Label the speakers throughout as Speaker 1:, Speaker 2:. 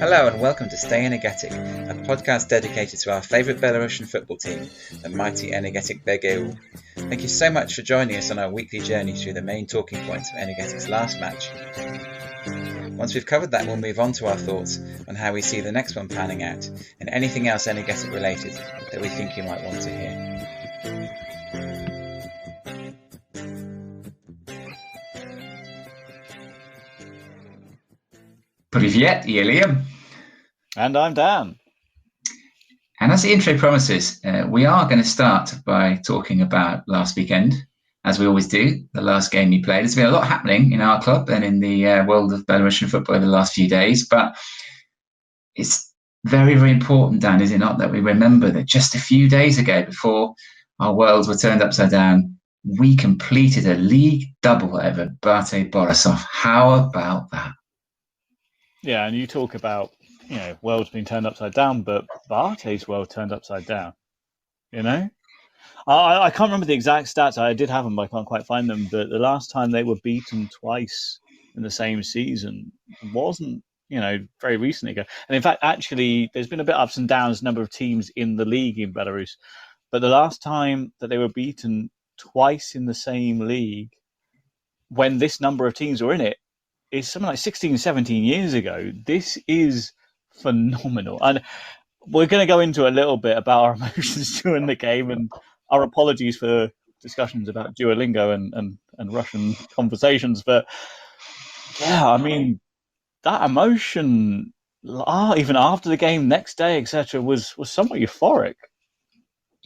Speaker 1: Hello and welcome to Stay Energetic, a podcast dedicated to our favourite Belarusian football team, the mighty Energetik BGU. Thank you so much for joining us on our weekly journey through the main talking points of Energetik's last match. Once we've covered that, we'll move on to our thoughts on how we see the next one panning out, and anything else Energetik related that we think you might want to hear.
Speaker 2: Привет, Liam.
Speaker 3: And I'm Dan.
Speaker 2: And as the intro promises, we are going to start by talking about last weekend, as we always do, the last game you played. There's been a lot happening in our club and in the world of Belarusian football over the last few days, but it's very, very important, Dan, is it not, that we remember that just a few days ago, before our worlds were turned upside down, we completed a league double over Bate Borisov. How about that?
Speaker 3: Yeah, and you talk about, world's been turned upside down, but Bate's world turned upside down, I can't remember the exact stats. I did have them, but I can't quite find them. But the last time they were beaten twice in the same season wasn't, very recently ago. And in fact, actually, there's been a bit ups and downs, number of teams in the league in Belarus. But the last time that they were beaten twice in the same league, when this number of teams were in it, is something like 16, 17 years ago. This is phenomenal. And we're going to go into a little bit about our emotions during the game, and our apologies for discussions about Duolingo and Russian conversations. But yeah, I mean, that emotion, even after the game, next day, etc., was somewhat euphoric.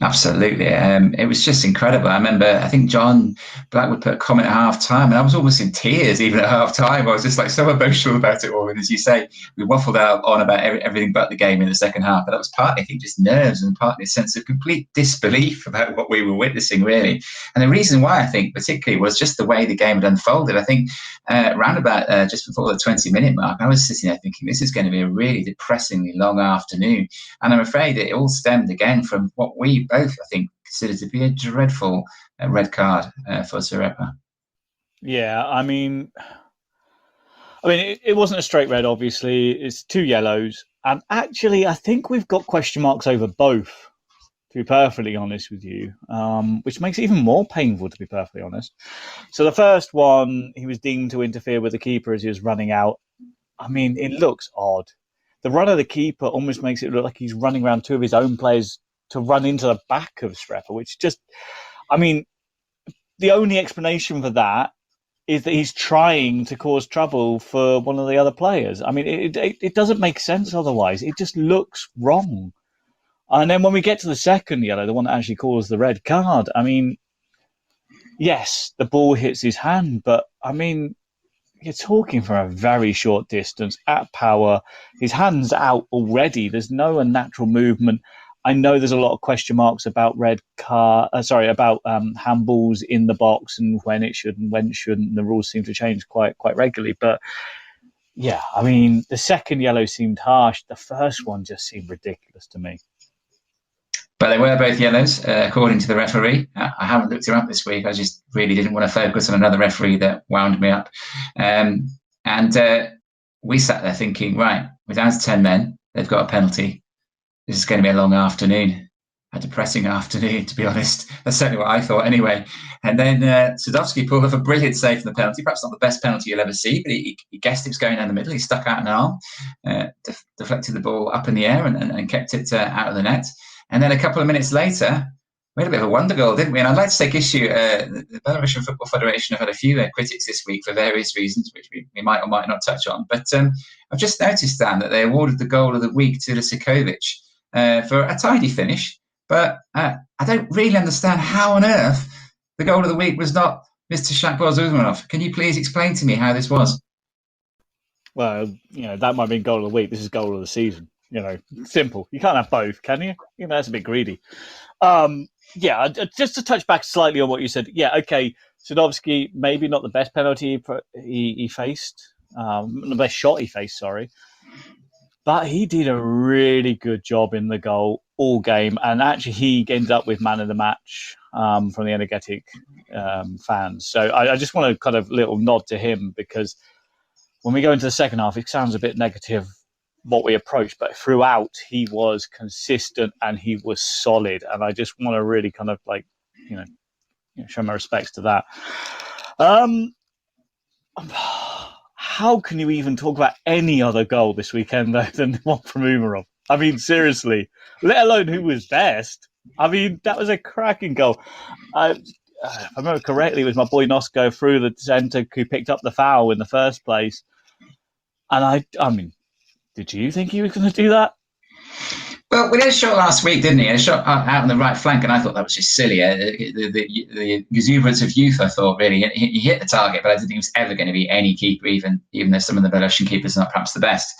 Speaker 2: Absolutely. It was just incredible. I remember, I think John Blackwood put a comment at half time, and I was almost in tears even at half time. I was just so emotional about it all. And as you say, we waffled on about everything but the game in the second half. But that was partly, I think, just nerves and partly a sense of complete disbelief about what we were witnessing, really. And the reason why, I think, particularly, was just the way the game had unfolded. I think around about just before the 20-minute mark, I was sitting there thinking, this is going to be a really depressingly long afternoon. And I'm afraid it all stemmed again from what we both, I think, considered to be a dreadful red card for Sarepa.
Speaker 3: Yeah, I mean, it wasn't a straight red, obviously. It's 2 yellows. And actually, I think we've got question marks over both, to be perfectly honest with you, which makes it even more painful, to be perfectly honest. So the first one, he was deemed to interfere with the keeper as he was running out. I mean, it looks odd. The run of the keeper almost makes it look like he's running around 2 of his own players to run into the back of Srepa, which just, the only explanation for that is that he's trying to cause trouble for one of the other players. It doesn't make sense otherwise. It just looks wrong. And then when we get to the second yellow, the one that actually caused the red card, yes, the ball hits his hand, but you're talking from a very short distance at power. His hand's out already. There's no unnatural movement. I know there's a lot of question marks about handballs in the box and when it should and when it shouldn't. And the rules seem to change quite regularly. But yeah, the second yellow seemed harsh. The first one just seemed ridiculous to me.
Speaker 2: But they were both yellows, according to the referee. I haven't looked him up this week. I just really didn't want to focus on another referee that wound me up. And we sat there thinking, right, we're down to 10 men. They've got a penalty. This is going to be a long afternoon, a depressing afternoon, to be honest. That's certainly what I thought anyway. And then Sadowski pulled off a brilliant save from the penalty. Perhaps not the best penalty you'll ever see, but he guessed it was going down the middle. He stuck out an arm, deflected the ball up in the air and kept it out of the net. And then a couple of minutes later, we had a bit of a wonder goal, didn't we? And I'd like to take issue. The Belarusian Football Federation have had a few critics this week for various reasons, which we might or might not touch on. But I've just noticed, Dan, that they awarded the goal of the week to Lasikovic for a tidy finish. But I don't really understand how on earth the goal of the week was not Mr. Shakbar Zuzmanov. Can you please explain to me how this was?
Speaker 3: Well, that might have been goal of the week. This is goal of the season. Simple. You can't have both, can you? That's a bit greedy. Just to touch back slightly on what you said. Yeah, okay. Sadowski, maybe not the best penalty he faced, the best shot he faced, sorry. But he did a really good job in the goal all game, and actually he ended up with man of the match from the Energetik fans. So I just want to kind of little nod to him, because when we go into the second half, it sounds a bit negative what we approached, but throughout he was consistent and he was solid, and I just want to really kind of like show my respects to that. How can you even talk about any other goal this weekend though than the one from Umarov? I mean, seriously, let alone who was best. I mean, that was a cracking goal. If I remember correctly, it was my boy Nosco through the centre who picked up the foul in the first place. And I mean, did you think he was going to do that?
Speaker 2: Well, we had a shot last week, didn't he? A shot out on the right flank, and I thought that was just silly. The exuberance of youth, I thought, really. He hit the target, but I didn't think he was ever going to be any keeper, even though some of the Belarusian keepers are not perhaps the best.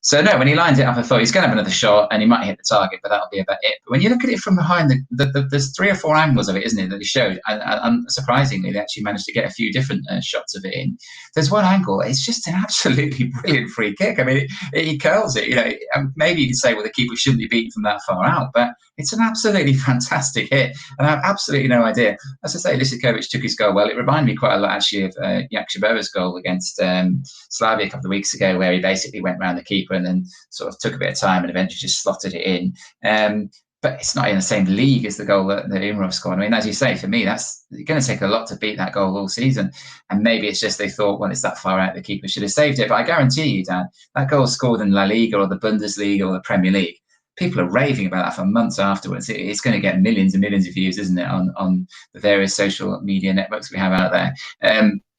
Speaker 2: So, no, when he lined it up, I thought he's going to have another shot, and he might hit the target, but that'll be about it. But when you look at it from behind, there's 3 or 4 angles of it, isn't it, that he showed? And surprisingly, they actually managed to get a few different shots of it in. There's one angle, it's just an absolutely brilliant free kick. I mean, he curls it. Maybe you could say, well, the keeper shouldn't be beaten from that far out, but it's an absolutely fantastic hit, and I have absolutely no idea. As I say, Lisikovic took his goal well. It reminded me quite a lot, actually, of Yakshibova's goal against Slavia a couple of weeks ago, where he basically went round the keeper and then sort of took a bit of time and eventually just slotted it in. But it's not in the same league as the goal that Umarov scored. I mean, as you say, for me, that's going to take a lot to beat that goal all season. And maybe it's just they thought, well, it's that far out, the keeper should have saved it. But I guarantee you, Dan, that goal scored in La Liga or the Bundesliga or the Premier League, people are raving about that for months afterwards. It's going to get millions and millions of views, isn't it, on the various social media networks we have out there.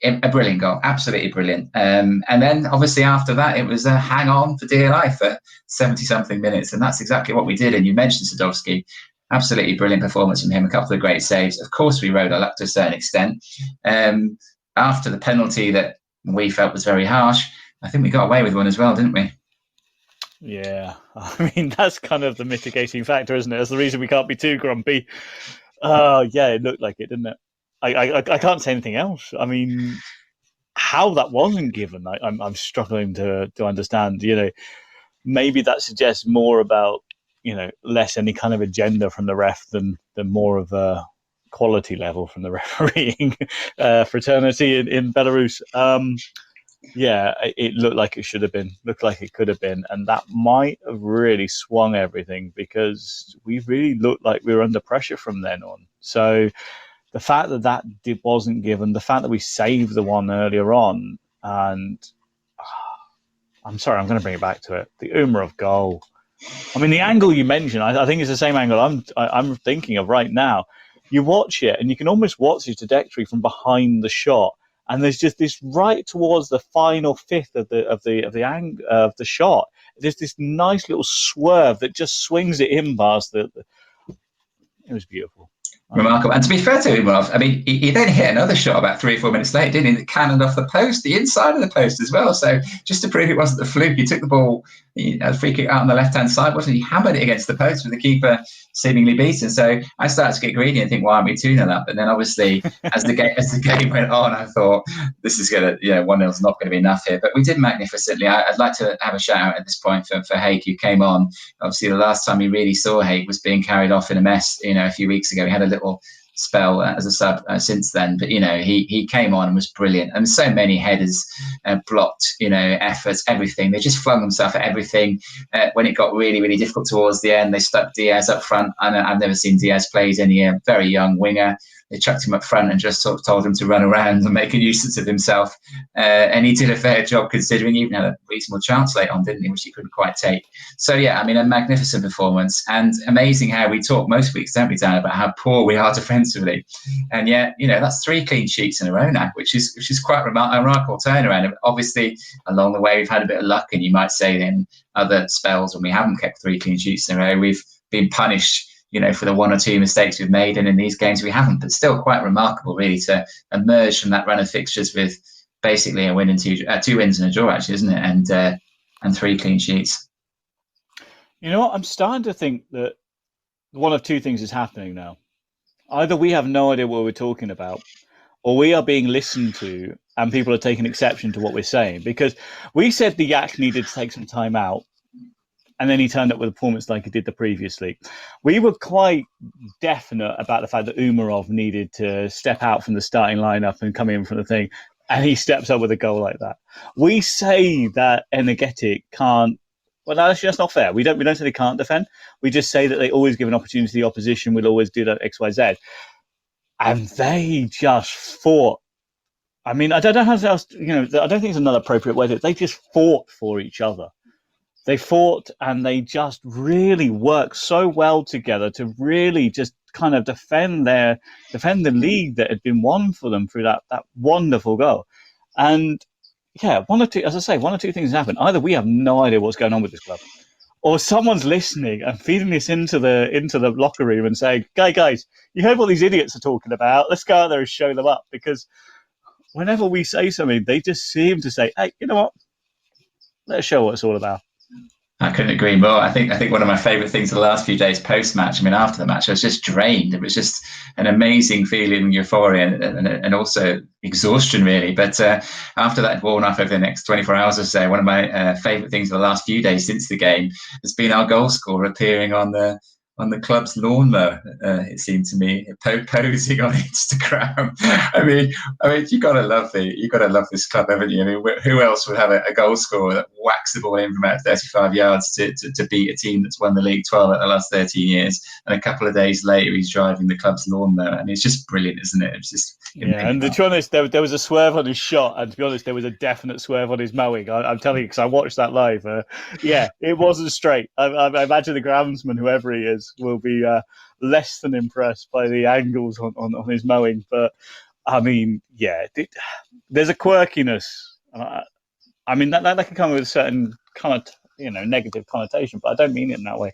Speaker 2: A brilliant goal, absolutely brilliant. And then obviously after that, it was a hang on for dear life for 70-something minutes. And that's exactly what we did. And you mentioned Sadowski, absolutely brilliant performance from him, a couple of great saves. Of course, we rode our luck to a certain extent. After the penalty that we felt was very harsh, I think we got away with one as well, didn't we?
Speaker 3: Yeah, I mean, that's kind of the mitigating factor, isn't it? That's the reason we can't be too grumpy. Yeah, it looked like it, didn't it? I can't say anything else. I mean, how that wasn't given, I'm struggling to understand. Maybe that suggests more about less any kind of agenda from the ref than more of a quality level from the refereeing fraternity in Belarus. Yeah, it looked like it should have been, looked like it could have been, and that might have really swung everything, because we really looked like we were under pressure from then on. So the fact that wasn't given, the fact that we saved the one earlier on, and I'm sorry, I'm going to bring it back to it, the Umarov goal. I mean, the angle you mentioned, I think it's the same angle I'm thinking of right now. You watch it, and you can almost watch his trajectory from behind the shot. And there's just this right towards the final fifth of the shot. There's this nice little swerve that just swings it in past it was beautiful.
Speaker 2: Remarkable. And to be fair to Umarov, I mean, he then hit another shot about 3 or 4 minutes later, didn't he? That cannoned off the post, the inside of the post as well. So just to prove it wasn't the fluke, he took the ball, a free kick out on the left-hand side, wasn't he? He hammered it against the post with the keeper seemingly beaten. So I started to get greedy and think, why aren't we 2-0 up? And then obviously, as the game went on, I thought, this is going to, 1-0 is not going to be enough here. But we did magnificently. I'd like to have a shout out at this point for Haig, who came on. Obviously, the last time we really saw Haig was being carried off in a mess, a few weeks ago. He had a little spell as a sub since then, but he came on and was brilliant, and so many headers, blocked, efforts, everything. They just flung themselves at everything. When it got really, really difficult towards the end, they stuck Diaz up front. I've never seen Diaz play as any very young winger. They chucked him up front and just sort of told him to run around and make a nuisance of himself. And he did a fair job, considering he even had a reasonable chance late on, didn't he, which he couldn't quite take. So, yeah, I mean, a magnificent performance, and amazing how we talk most weeks, don't we, Dan, about how poor we are defensively. And yet, that's 3 clean sheets in a row now, which is quite a remarkable turnaround. And obviously, along the way, we've had a bit of luck, and you might say in other spells when we haven't kept 3 clean sheets in a row, we've been punished for the 1 or 2 mistakes we've made, and in these games we haven't. But still quite remarkable, really, to emerge from that run of fixtures with basically a win and 2 wins and a draw, actually, isn't it? And 3 clean sheets.
Speaker 3: You know what? I'm starting to think that one of 2 things is happening now. Either we have no idea what we're talking about, or we are being listened to and people are taking exception to what we're saying. Because we said the Yak needed to take some time out, and then he turned up with a performance like he did the previous league. We were quite definite about the fact that Umarov needed to step out from the starting lineup and come in from the thing, and he steps up with a goal like that. We say that Energetik can't. Well, that's just not fair. We don't say they can't defend. We just say that they always give an opportunity to the opposition. We'll always do that X, Y, Z, and they just fought. I mean, I don't know how else. I don't think it's another appropriate word. They just fought for each other. They fought and they just really worked so well together to really just kind of defend the lead that had been won for them through that wonderful goal. And yeah, one or two things happen. Either we have no idea what's going on with this club, or someone's listening and feeding this into the locker room and saying, guys, you heard what these idiots are talking about. Let's go out there and show them up. Because whenever we say something, they just seem to say, hey, you know what? Let's show what it's all about.
Speaker 2: I couldn't agree more. I think one of my favourite things the last few days post-match, after the match, I was just drained. It was just an amazing feeling, euphoria and also exhaustion, really. But after that had worn off over the next 24 hours or so, one of my favourite things of the last few days since the game has been our goal scorer appearing on the club's lawnmower. It seemed to me, posing on Instagram. I mean, you gotta love this club, haven't you? I mean, who else would have a goal scorer that whacks the ball in from about 35 yards to beat a team that's won the League 12 at the last 13 years? And a couple of days later, he's driving the club's lawnmower. I mean, it's just brilliant, isn't it? It's just
Speaker 3: and to be honest, there was a swerve on his shot, and to be honest, there was a definite swerve on his mowing. I'm telling you, because I watched that live. It wasn't straight. I imagine the groundsman, whoever he is, will be less than impressed by the angles on his mowing. But I mean, there's a quirkiness. I mean that can come with a certain kind of negative connotation, but I don't mean it in that way.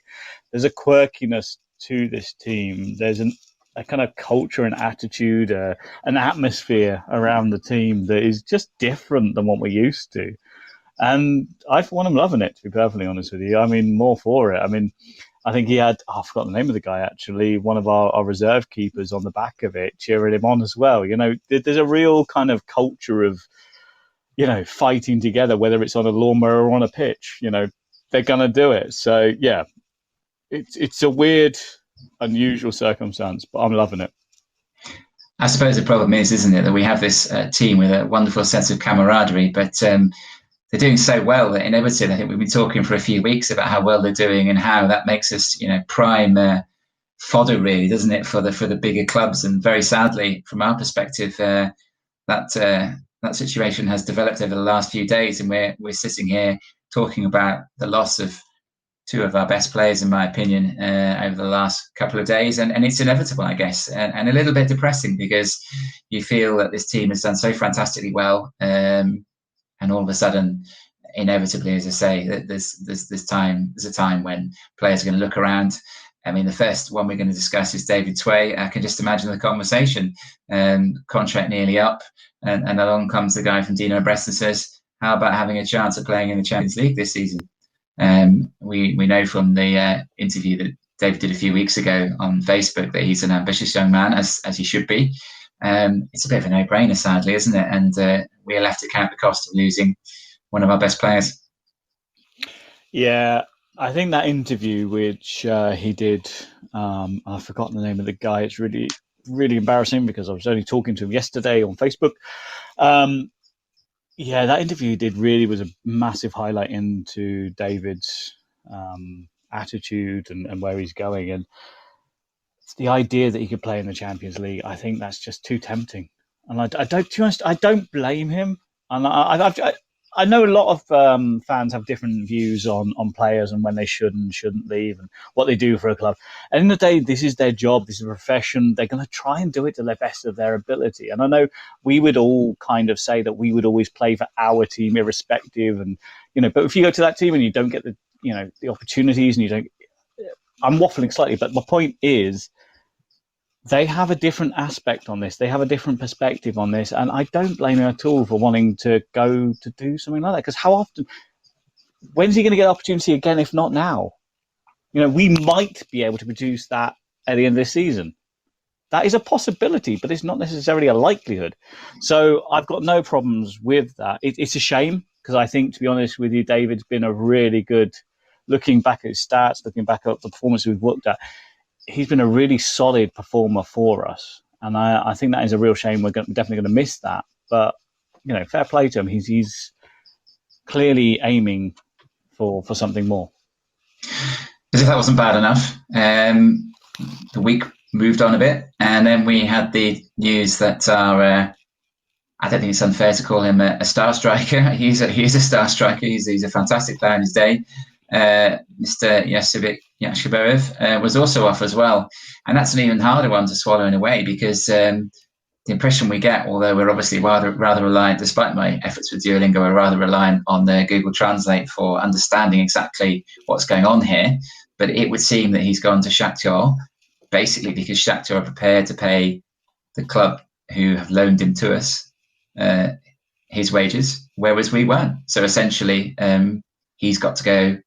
Speaker 3: There's a quirkiness to this team. There's a kind of culture and attitude, an atmosphere around the team that is just different than what we're used to. And I, for one, am loving it, to be perfectly honest with you. I mean, more for it. I mean, I think he had, I forgot the name of the guy, actually, one of our reserve keepers on the back of it, cheering him on as well. There's a real kind of culture of, fighting together, whether it's on a lawnmower or on a pitch. They're going to do it. So, yeah, it's a weird, unusual circumstance, but I'm loving it.
Speaker 2: I suppose the problem is, isn't it, that we have this team with a wonderful sense of camaraderie, but they're doing so well that in Everton, I think we've been talking for a few weeks about how well they're doing and how that makes us, prime fodder, really, doesn't it, for the bigger clubs. And very sadly, from our perspective, that situation has developed over the last few days, and we're sitting here talking about the loss of two of our best players, in my opinion, over the last couple of days. And it's inevitable, I guess, and a little bit depressing, because you feel that this team has done so fantastically well. And all of a sudden, inevitably, as I say, there's a time when players are going to look around. I mean, the first one we're going to discuss is David Tway. I can just imagine the conversation. Contract nearly up, and along comes the guy from Dino Brest and says, "How about having a chance at playing in the Champions League this season?" We know from the interview that David did a few weeks ago on Facebook that he's an ambitious young man, as he should be. It's a bit of a no-brainer, sadly, isn't it? And we are left to count the cost of losing one of our best players.
Speaker 3: Yeah, I think that interview which he did, I've forgotten the name of the guy. It's really, really embarrassing because I was only talking to him yesterday on Facebook. That interview he did really was a massive highlight into David's attitude and where he's going. And the idea that he could play in the Champions League, I think that's just too tempting. And I don't, to be honest, I don't blame him. And I know a lot of fans have different views on players and when they should and shouldn't leave and what they do for a club. At the end of the day, this is their job. This is a profession. They're going to try and do it to the best of their ability. And I know we would all kind of say that we would always play for our team irrespective. And, but if you go to that team and you don't get the opportunities and you don't, I'm waffling slightly, but my point is, they have a different aspect on this. They have a different perspective on this. And I don't blame him at all for wanting to go to do something like that. Because how often, when's he going to get an opportunity again, if not now? We might be able to produce that at the end of this season. That is a possibility, but it's not necessarily a likelihood. So I've got no problems with that. It's a shame, because I think, to be honest with you, David's been a really good looking back at his stats, looking back at the performance we've looked at, he's been a really solid performer for us. And I think that is a real shame. We're definitely going to miss that. But, fair play to him. He's clearly aiming for something more.
Speaker 2: As if that wasn't bad enough, the week moved on a bit, and then we had the news that our I don't think it's unfair to call him a star striker. He's a star striker. He's a fantastic player in his day. Mr. Yashiberev was also off as well, and that's an even harder one to swallow in a way, because the impression we get, although we're obviously rather reliant, despite my efforts with Duolingo, we're rather reliant on the Google Translate for understanding exactly what's going on here. But it would seem that he's gone to Shakhtar basically because Shakhtar are prepared to pay the club who have loaned him to us his wages, whereas we weren't. So essentially, he's got to go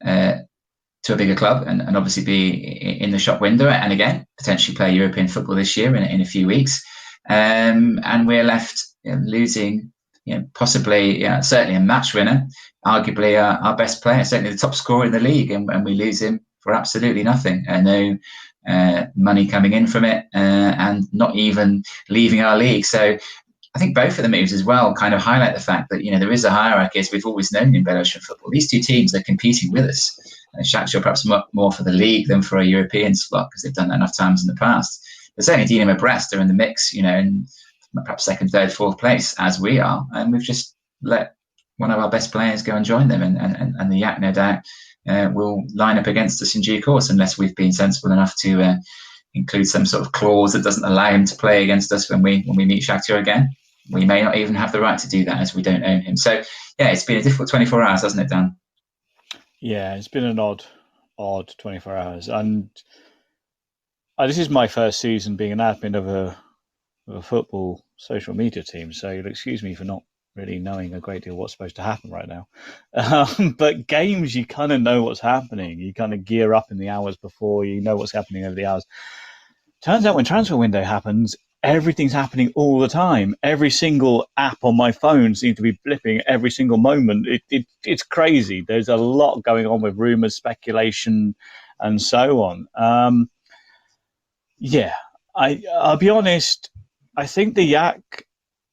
Speaker 2: to a bigger club and obviously be in the shop window, and again potentially play European football this year in a few weeks. And we're left losing, possibly, certainly a match winner, arguably our best player, certainly the top scorer in the league, and we lose him for absolutely nothing. No money coming in from it, and not even leaving our league. So I think both of the moves as well kind of highlight the fact that, there is a hierarchy, as we've always known in Belarusian football. These two teams are competing with us. Shakhtar perhaps more for the league than for a European spot, because they've done that enough times in the past. But certainly Dinamo Brest are in the mix, in perhaps second, third, fourth place, as we are. And we've just let one of our best players go and join them. And the Yak, no doubt, will line up against us in due course, unless we've been sensible enough to include some sort of clause that doesn't allow him to play against us when we meet Shakhtar again. We may not even have the right to do that, as we don't own him. So, yeah, it's been a difficult 24 hours, hasn't it, Dan?
Speaker 3: Yeah, it's been an odd 24 hours. And this is my first season being an admin of a football social media team, so you'll excuse me for not really knowing a great deal what's supposed to happen right now. But games, you kind of know what's happening. You kind of gear up in the hours before, you know what's happening over the hours. Turns out when transfer window happens, everything's happening all the time. Every single app on my phone seems to be blipping every single moment. It's crazy. There's a lot going on with rumours, speculation, and so on. I'll be honest. I think the Yak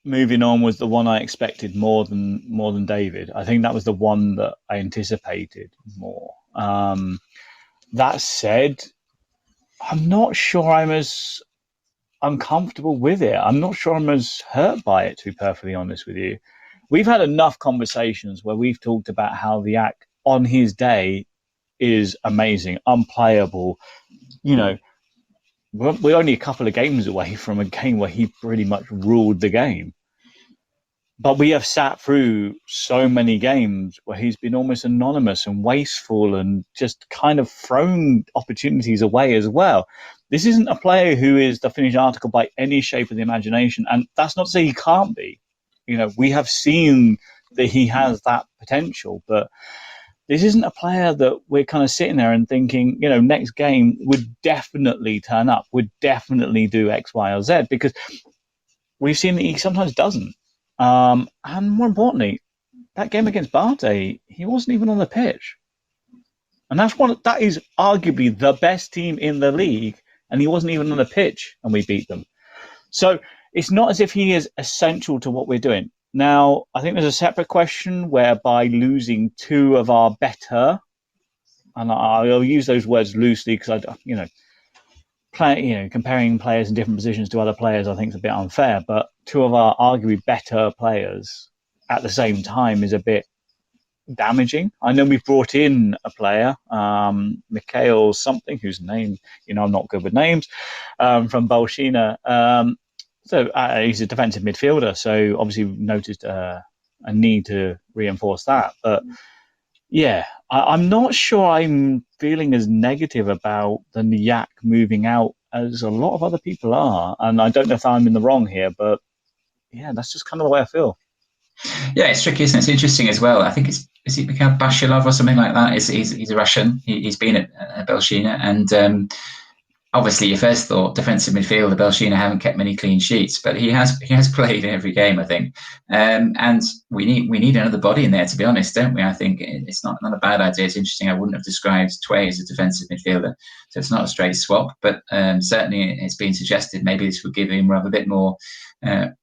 Speaker 3: moving on was the one I expected more than David. I think that was the one that I anticipated more. That said, I'm not sure I'm as uncomfortable with it. I'm not sure I'm as hurt by it, to be perfectly honest with you. We've had enough conversations where we've talked about how the Yak on his day is amazing, unplayable. We're only a couple of games away from a game where he pretty much ruled the game. But we have sat through so many games where he's been almost anonymous and wasteful and just kind of thrown opportunities away as well. This isn't a player who is the finished article by any shape of the imagination. And that's not to say he can't be. We have seen that he has that potential, but this isn't a player that we're kind of sitting there and thinking, next game would definitely turn up, would definitely do X, Y, or Z, because we've seen that he sometimes doesn't. And more importantly, that game against Barte, he wasn't even on the pitch. And that is arguably the best team in the league, and he wasn't even on the pitch, and we beat them. So it's not as if he is essential to what we're doing. Now, I think there's a separate question whereby losing two of our better, and I'll use those words loosely because comparing players in different positions to other players, I think is a bit unfair. But two of our arguably better players at the same time is a bit damaging. I know we've brought in a player, Mikhail something, whose name, I'm not good with names, from Bolshina. So he's a defensive midfielder. So obviously we've noticed a need to reinforce that. But yeah, I'm not sure I'm feeling as negative about the Yak moving out as a lot of other people are. And I don't know if I'm in the wrong here, but yeah, that's just kind of the way I feel.
Speaker 2: Yeah, it's tricky, isn't it? It's interesting as well. I think is it Mikhail Bashilov or something like that? He's a Russian. He's been at Belshina, and obviously your first thought, defensive midfielder, Belshina haven't kept many clean sheets, but he has played in every game, I think. And we need another body in there, to be honest, don't we? I think it's not a bad idea. It's interesting. I wouldn't have described Tway as a defensive midfielder, so it's not a straight swap. But certainly it's been suggested maybe this would give him a bit more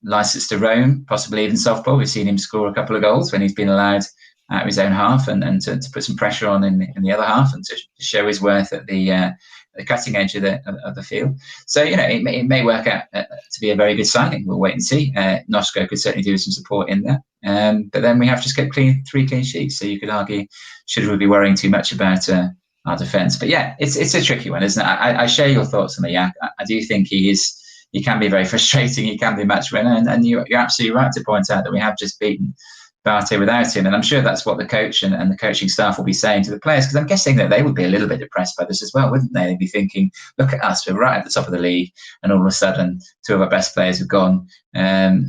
Speaker 2: license to roam, possibly even softball. We've seen him score a couple of goals when he's been allowed out of his own half, and to put some pressure on in the other half, and to show his worth at the cutting edge of the field. So, it may work out to be a very good signing. We'll wait and see. Nosko could certainly do some support in there. But then we have just kept 3 clean sheets. So you could argue, should we be worrying too much about our defence? But yeah, it's a tricky one, isn't it? I share your thoughts on the Yak. I do think he can be very frustrating. He can be a match winner. And you're absolutely right to point out that we have just beaten Barty without him, and I'm sure that's what the coach and the coaching staff will be saying to the players, because I'm guessing that they would be a little bit depressed by this as well, wouldn't they? They'd be thinking, look at us, we're right at the top of the league, and all of a sudden 2 of our best players have gone.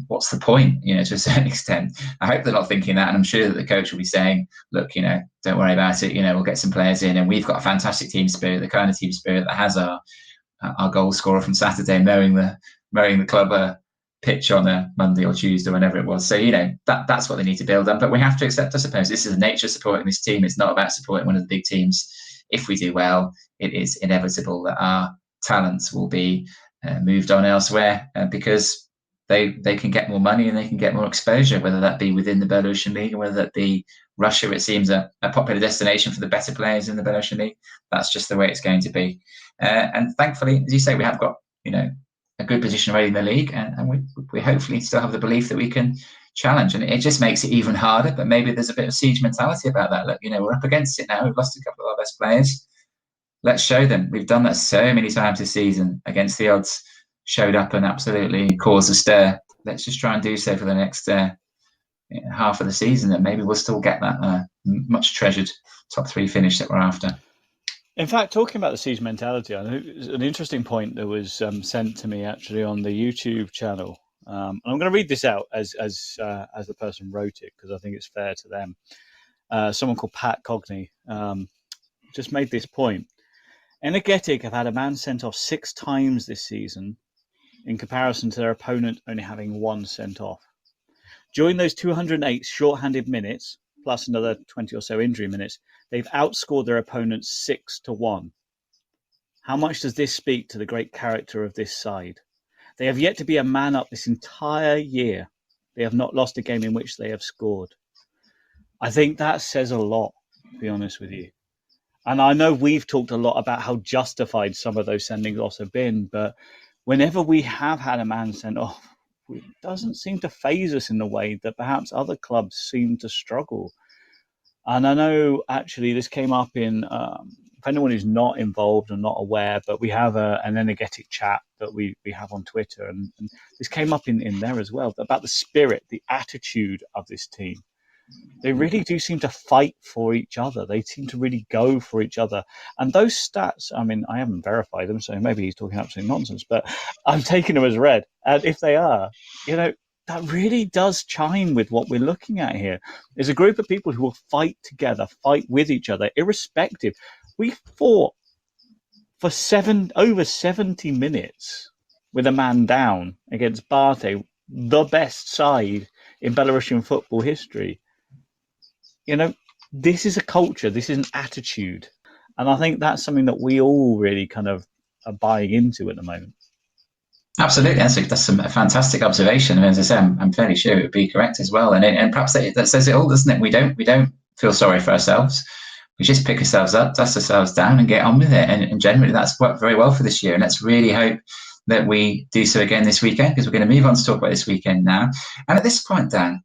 Speaker 2: What's the point, to a certain extent? I hope they're not thinking that, and I'm sure that the coach will be saying, look, don't worry about it, we'll get some players in, and we've got a fantastic team spirit, the kind of team spirit that has our goal scorer from Saturday mowing the club pitch on a Monday or Tuesday, whenever it was. So, that's what they need to build on. But we have to accept, I suppose, this is the nature of supporting this team. It's not about supporting one of the big teams. If we do well, it is inevitable that our talents will be moved on elsewhere because they can get more money and they can get more exposure, whether that be within the Belarusian League or whether that be Russia. It seems a popular destination for the better players in the Belarusian League. That's just the way it's going to be. And thankfully, as you say, we have got, a good position already in the league, and we hopefully still have the belief that we can challenge, and it just makes it even harder. But maybe there's a bit of siege mentality about that. Look, we're up against it now. We've lost a couple of our best players. Let's show them. We've done that so many times this season against the odds. Showed up and absolutely caused a stir. Let's just try and do so for the next half of the season, and maybe we'll still get that much treasured top 3 finish that we're after.
Speaker 3: In fact, talking about the siege mentality, I know an interesting point that was sent to me actually on the YouTube channel. I'm going to read this out as the person wrote it, because I think it's fair to them. Someone called Pat Cogney just made this point. Energetik have had a man sent off 6 times this season, in comparison to their opponent only having 1 sent off. During those 208 short-handed minutes, plus another 20 or so injury minutes, they've outscored their opponents 6-1. How much does this speak to the great character of this side? They have yet to be a man up this entire year. They have not lost a game in which they have scored. I think that says a lot, to be honest with you. And I know we've talked a lot about how justified some of those sending offs have been, but whenever we have had a man sent off, it doesn't seem to faze us in the way that perhaps other clubs seem to struggle. And I know actually this came up in, if anyone who's not involved or not aware, but we have an energetic chat that we have on Twitter, and this came up in there as well, about the spirit, the attitude of this team. They really do seem to fight for each other. They seem to really go for each other. And those stats, I mean, I haven't verified them, so maybe he's talking absolute nonsense, but I'm taking them as read. And if they are, that really does chime with what we're looking at here. There's a group of people who will fight together, fight with each other, irrespective. We fought for over 70 minutes with a man down against Barty, the best side in Belarusian football history. This is a culture, this is an attitude. And I think that's something that we all really kind of are buying into at the moment.
Speaker 2: Absolutely, that's a fantastic observation. And as I say, I'm fairly sure it would be correct as well. And perhaps that says it all, doesn't it? We don't feel sorry for ourselves. We just pick ourselves up, dust ourselves down, and get on with it. And generally, that's worked very well for this year. And let's really hope that we do so again this weekend, because we're going to move on to talk about this weekend now. And at this point, Dan,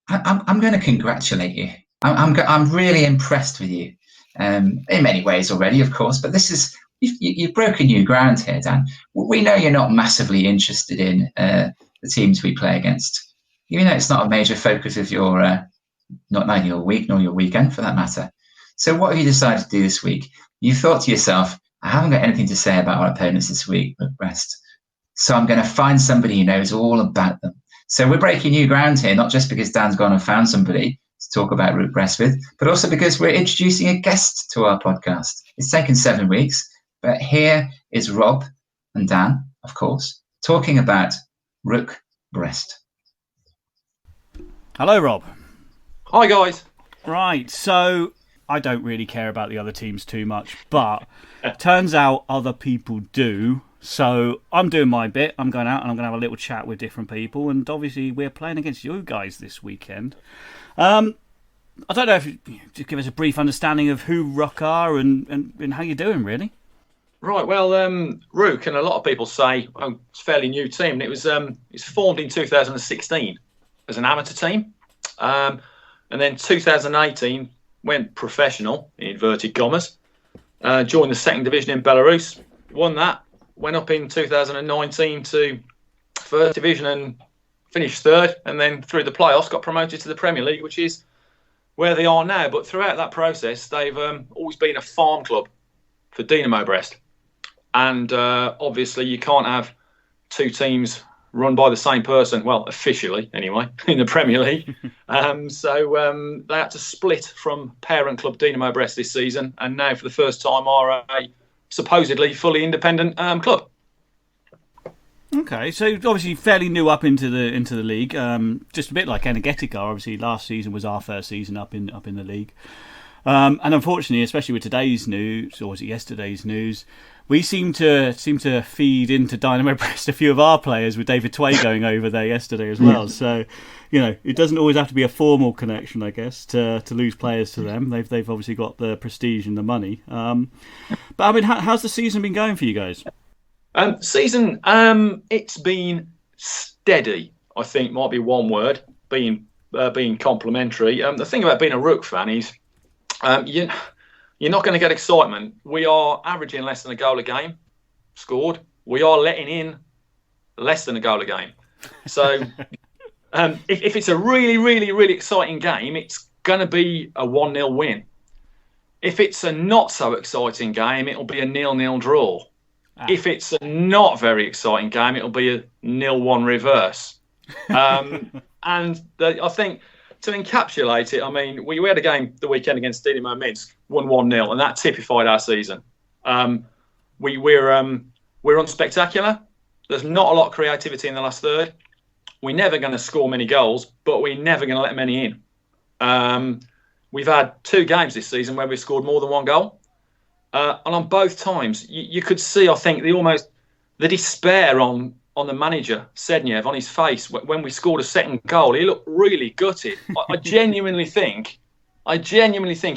Speaker 2: I'm going to congratulate you. I'm really impressed with you in many ways already, of course. But this is. You've broken new ground here, Dan. We know you're not massively interested in the teams we play against. It's not a major focus of your, neither your week nor your weekend for that matter. So what have you decided to do this week? You thought to yourself, I haven't got anything to say about our opponents this week at Brest, so I'm going to find somebody who knows all about them. So we're breaking new ground here, not just because Dan's gone and found somebody to talk about Root Brest with, but also because we're introducing a guest to our podcast. It's taken 7 weeks. But here is Rob and Dan, of course, talking about Rook Brest.
Speaker 3: Hello, Rob.
Speaker 4: Hi, guys.
Speaker 3: Right, so I don't really care about the other teams too much, but turns out other people do. So I'm doing my bit. I'm going out and I'm going to have a little chat with different people. And obviously we're playing against you guys this weekend. I don't know if you just give us a brief understanding of who Rook are and how you're doing, really.
Speaker 4: Right, well, Rook, and a lot of people say, it's a fairly new team. And it was formed in 2016 as an amateur team. And then 2018 went professional, in inverted commas, joined the second division in Belarus, won that, went up in 2019 to first division and finished third, and then through the playoffs got promoted to the Premier League, which is where they are now. But throughout that process, they've always been a farm club for Dynamo Brest. And obviously you can't have two teams run by the same person, well, officially anyway, in the Premier League. So they had to split from parent club Dynamo Brest this season, and now for the first time are a supposedly fully independent club.
Speaker 3: Okay, so obviously fairly new up into the league, just a bit like Energetik are. Obviously, last season was our first season up in the league, and unfortunately, especially with today's news, or was it yesterday's news, we seem to feed into Dynamo Brest a few of our players, with David Tway going over there yesterday as well. So, it doesn't always have to be a formal connection, I guess, to lose players to them. They've obviously got the prestige and the money. But I mean, how's the season been going for you guys?
Speaker 4: Season, it's been steady, I think might be one word, being complimentary. The thing about being a Rook fan is you're not going to get excitement. We are averaging less than a goal a game scored. We are letting in less than a goal a game. So if it's a really, really, really exciting game, it's going to be a 1-0 win. If it's a not so exciting game, it'll be a 0-0 draw. If it's a not very exciting game, it'll be a 0-1 reverse. And I think to encapsulate it, I mean, we had a game the weekend against Dynamo Minsk, won 1-0, and that typified our season. We're unspectacular. There's not a lot of creativity in the last third. We're never going to score many goals, but we're never going to let many in. We've had 2 games this season where we've scored more than 1 goal. And on both times, you could see, I think, the despair on the manager, Sednev, on his face when we scored a second goal. He looked really gutted. I genuinely think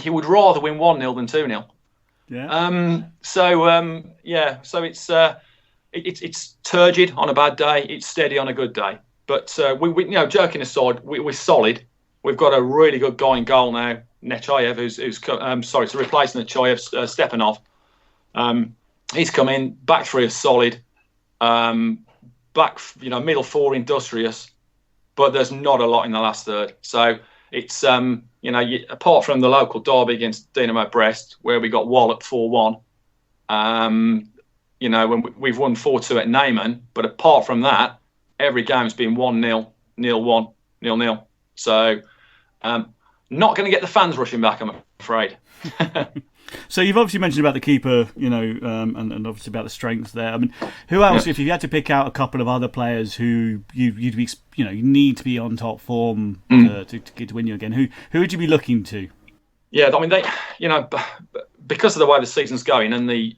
Speaker 4: he would rather win 1-0 than 2-0.
Speaker 3: Yeah.
Speaker 4: So it's turgid on a bad day. It's steady on a good day. But we joking aside, we're solid. We've got a really good guy in goal now, Nechayev, who's to replace Nechayev, Stepanov. He's come in, back 3 is solid, middle 4 industrious, but there's not a lot in the last third. So it's apart from the local derby against Dynamo Brest, where we got walloped 4-1. When we've won 4-2 at Neyman, but apart from that, every game's been 1-0, 0-1, 0-0. So, not going to get the fans rushing back, I'm afraid.
Speaker 3: So you've obviously mentioned about the keeper, and obviously about the strengths there. I mean, who else? Yeah. If you had to pick out a couple of other players who you need to be on top form to win you again, who would you be looking to?
Speaker 4: Yeah, I mean, because of the way the season's going and the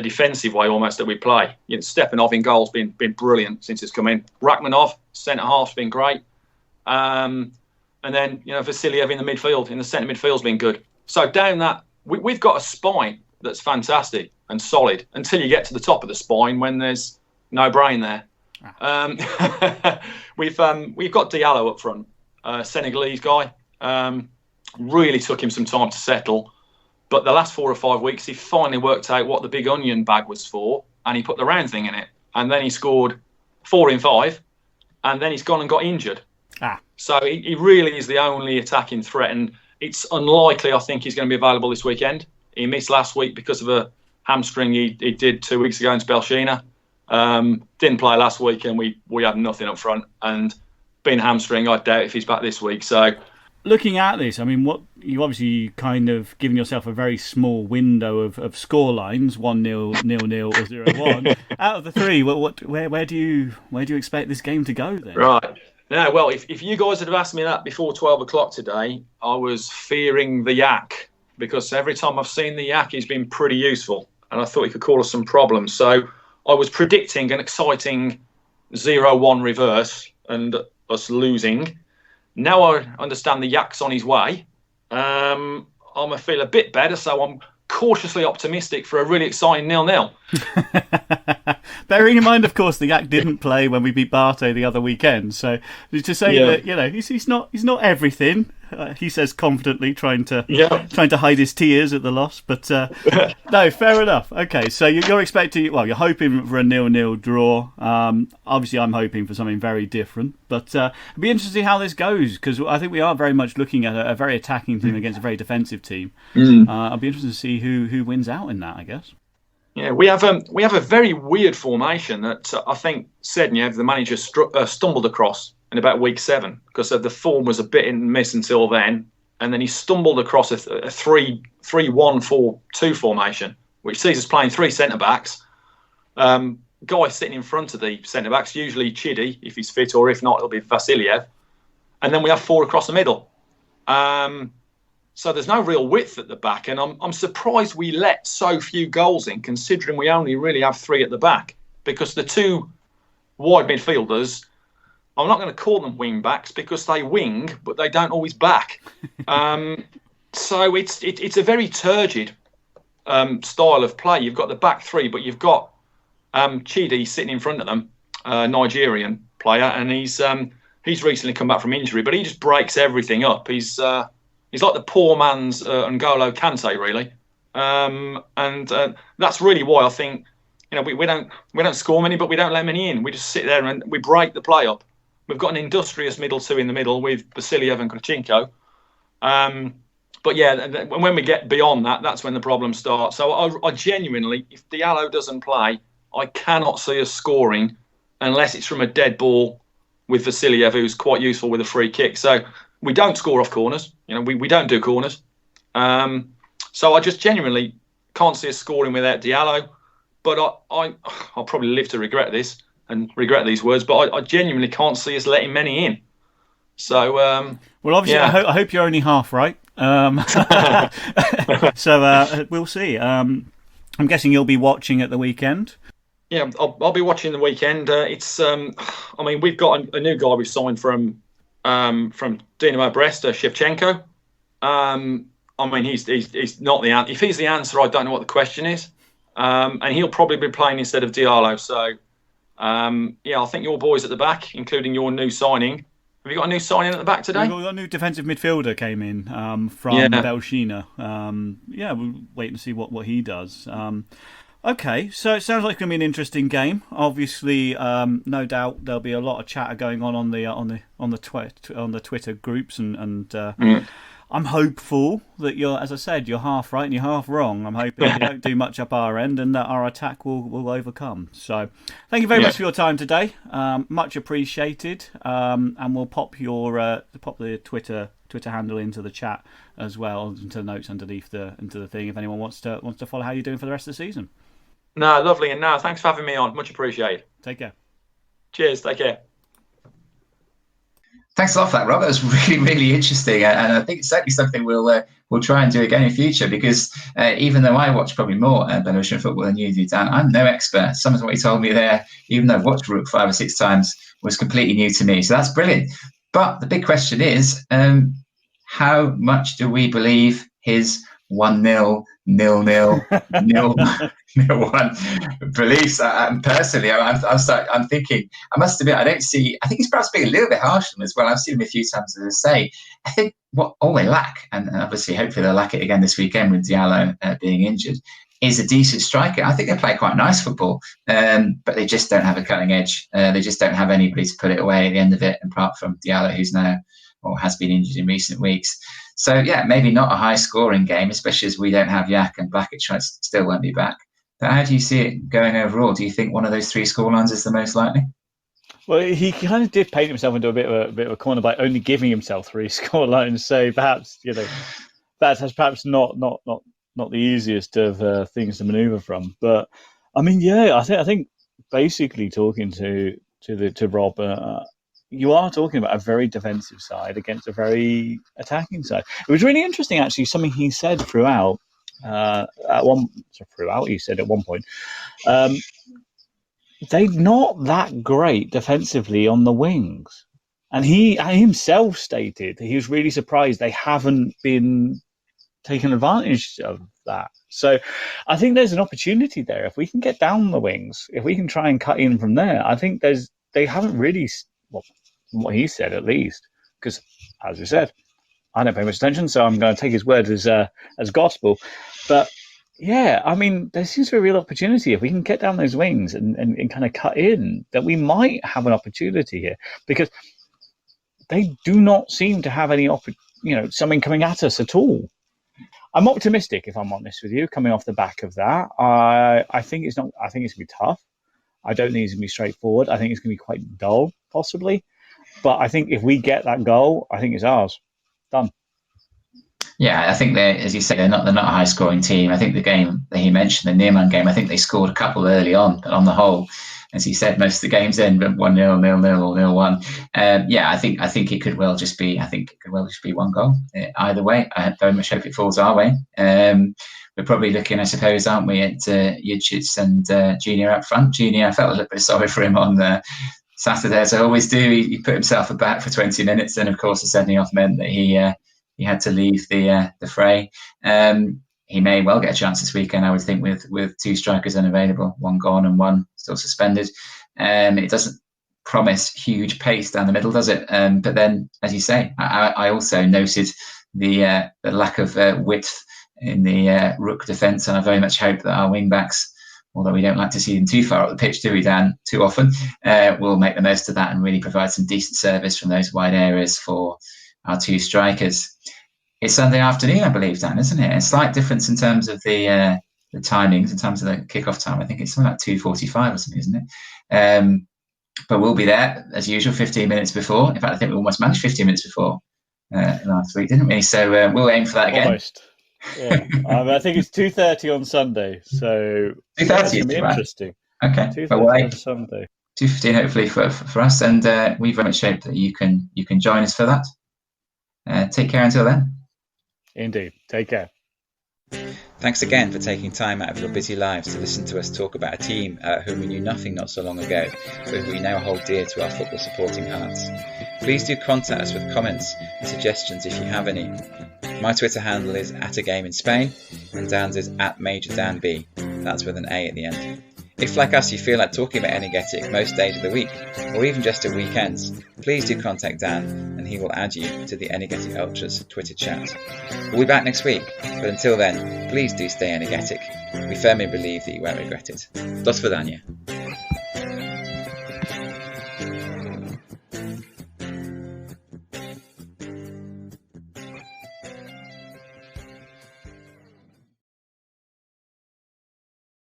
Speaker 4: defensive way almost that we play. Stepanov in goal's been brilliant since he's come in. Rachmanov, centre half's been great. And then, Vasiliev in the midfield, in the centre midfield's been good. So down that, we've got a spine that's fantastic and solid until you get to the top of the spine when there's no brain there. We've got Diallo up front, Senegalese guy. Really took him some time to settle. But the last 4 or 5 weeks, he finally worked out what the big onion bag was for, and he put the round thing in it. And then he scored 4 in 5, and then he's gone and got injured. So he really is the only attacking threat, and it's unlikely, I think, he's going to be available this weekend. He missed last week because of a hamstring he did 2 weeks ago in Spelshina. Didn't play last week, and we had nothing up front. And being hamstring, I doubt if he's back this week. So
Speaker 3: looking at this, I mean, what you obviously kind of given yourself a very small window of score lines: 1-0, 0-0, or 0-1. Out of the three, where do you expect this game to go then?
Speaker 4: Right. Now, well, if you guys had asked me that before 12 o'clock today, I was fearing the yak, because every time I've seen the yak, he's been pretty useful, and I thought he could cause us some problems. So I was predicting an exciting 0-1 reverse and us losing. Now I understand the yak's on his way. I'm going to feel a bit better, so I'm cautiously optimistic for a really exciting 0-0.
Speaker 3: Bearing in mind, of course, the yak didn't play when we beat Barto the other weekend. So to say that he's not everything. He says confidently, trying to hide his tears at the loss. But no, fair enough. Okay, so you're expecting. Well, you're hoping for a 0-0 draw. Obviously, I'm hoping for something very different. But it'll be interesting to see how this goes, because I think we are very much looking at a very attacking team against a very defensive team. I'll be interested to see who wins out in that, I guess.
Speaker 4: Yeah, we have a very weird formation that I think Sednev, the manager, stumbled across in about week 7, because the form was a bit in and miss until then, and then he stumbled across a 3-1-4-2 formation, which sees us playing 3 centre backs. Guy sitting in front of the centre backs, usually Chidi if he's fit, or if not, it'll be Vasiliev, and then we have 4 across the middle. So there's no real width at the back, and I'm surprised we let so few goals in, considering we only really have 3 at the back, because the 2 wide midfielders, I'm not going to call them wing backs because they wing, but they don't always back. So it's a very turgid style of play. You've got the back 3, but you've got Chidi sitting in front of them, Nigerian player, and he's recently come back from injury, but he just breaks everything up. He's like the poor man's N'Golo Kante, really, and that's really why I think we don't score many, but we don't let many in. We just sit there and we break the play up. We've got an industrious middle 2 in the middle with Vasiliev and Krachinko. But yeah, when we get beyond that, that's when the problems start. So I genuinely, if Diallo doesn't play, I cannot see us scoring unless it's from a dead ball with Vasiliev, who's quite useful with a free kick. So we don't score off corners. We don't do corners. So I just genuinely can't see us scoring without Diallo. But I'll probably live to regret this and regret these words, but I genuinely can't see us letting many in. So, well,
Speaker 3: obviously, yeah. I hope you're only half right. So we'll see. I'm guessing you'll be watching at the weekend.
Speaker 4: Yeah, I'll be watching the weekend. It's, I mean, we've got a new guy we've signed from Dinamo Brest, Shevchenko. I mean, he's not the answer. If he's the answer, I don't know what the question is. And he'll probably be playing instead of Diallo. So, yeah, I think your boys at the back, including your new signing. Have you got a new signing at the back today?
Speaker 3: We've got a new defensive midfielder came in from Belshina. Yeah, we'll wait and see what he does. Okay, so it sounds like it's going to be an interesting game. Obviously, no doubt there'll be a lot of chatter going on the Twitter groups, and I'm hopeful that you're half right and you're half wrong. I'm hoping you don't do much up our end and that our attack will overcome. So, thank you very much for your time today. Much appreciated. And we'll pop the Twitter handle into the chat as well, into the notes underneath into the thing if anyone wants to follow how you're doing for the rest of the season.
Speaker 4: No, lovely, and no, thanks for having me on. Much appreciated.
Speaker 3: Take care.
Speaker 4: Cheers. Take care.
Speaker 2: Thanks a lot for that, Rob. That was really, really interesting, and I think it's certainly something we'll try and do again in future. Because even though I watch probably more Belarusian football than you do, Dan, I'm no expert. Some of what you told me there, even though I've watched Rook 5 or 6 times, was completely new to me. So that's brilliant. But the big question is, how much do we believe his 1-0, 0-0, 0-1 beliefs? Personally, I'm thinking, I must admit, I think he's perhaps being a little bit harsh on them as well. I've seen him a few times, as I say. I think what all they lack, and obviously hopefully they'll lack it again this weekend with Diallo being injured, is a decent striker. I think they play quite nice football, but they just don't have a cutting edge. They just don't have anybody to put it away at the end of it, apart from Diallo, who's now or has been injured in recent weeks. So, yeah, maybe not a high-scoring game, especially as we don't have Yak and Blackett still won't be back. But how do you see it going overall? Do you think one of those 3 scorelines is the most likely?
Speaker 3: Well, he kind of did paint himself into a bit of a corner by only giving himself 3 scorelines. So perhaps that's perhaps not the easiest of things to manoeuvre from. But I mean, yeah, I think basically talking to Rob, you are talking about a very defensive side against a very attacking side. It was really interesting, actually, something he said throughout. He said at one point. They're not that great defensively on the wings. And he himself stated he was really surprised they haven't been taking advantage of that. So I think there's an opportunity there. If we can get down the wings, if we can try and cut in from there, I think they haven't really, well, from what he said at least, because as we said, I don't pay much attention, so I'm going to take his word as gospel. But yeah, I mean, there seems to be a real opportunity. If we can get down those wings and kind of cut in, that we might have an opportunity here, because they do not seem to have any something coming at us at all. I'm optimistic, if I'm honest with you, coming off the back of that. I think it's not. I think it's going to be tough. I don't think it's going to be straightforward. I think it's going to be quite dull, possibly. But I think if we get that goal, I think it's ours. Done.
Speaker 2: Yeah, I think as you say, they're not a high scoring team. I think the game that he mentioned, the Nearman game, I think they scored a couple early on, but on the whole, as he said, most of the games end 1-0, 0-0, or 0-1. Yeah, I think it could well just be. One goal either way. I very much hope it falls our way. We're probably looking, I suppose, aren't we, at Yudchits and Junior up front. Junior, I felt a little bit sorry for him on Saturday, as I always do. He put himself aback for 20 minutes, and of course, the sending off meant that he had to leave the fray. He may well get a chance this weekend, I would think, with 2 strikers unavailable, 1 gone and 1 still suspended. It doesn't promise huge pace down the middle, does it? But then, as you say, I also noted the lack of width in the Rook defence, and I very much hope that our wing-backs, although we don't like to see them too far up the pitch, do we, Dan, too often, will make the most of that and really provide some decent service from those wide areas for our 2 strikers. It's Sunday afternoon, I believe, Dan, isn't it? A slight difference in terms of the timings, in terms of the kickoff time. I think it's something like 2:45 or something, isn't it? But we'll be there, as usual, 15 minutes before. In fact, I think we almost managed 15 minutes before last week, didn't we? So we'll aim for that again.
Speaker 3: Almost. Yeah. I think it's 2:30 on Sunday, so
Speaker 2: 2:30
Speaker 3: it's going to be interesting.
Speaker 2: Okay.
Speaker 3: 2:30 on Sunday.
Speaker 2: 2:15 hopefully for us, and we very much hope that you can join us for that. Take care until then.
Speaker 3: Indeed. Take care.
Speaker 1: Thanks again for taking time out of your busy lives to listen to us talk about a team whom we knew nothing not so long ago, but who we now hold dear to our football supporting hearts. Please do contact us with comments and suggestions if you have any. My Twitter handle is @agameInSpain, and Dan's is @MajorDanB. That's with an A at the end. If, like us, you feel like talking about Energetik most days of the week, or even just at weekends, please do contact Dan and he will add you to the Energetik Ultras Twitter chat. We'll be back next week, but until then, please do stay energetic. We firmly believe that you won't regret it. Do svidania.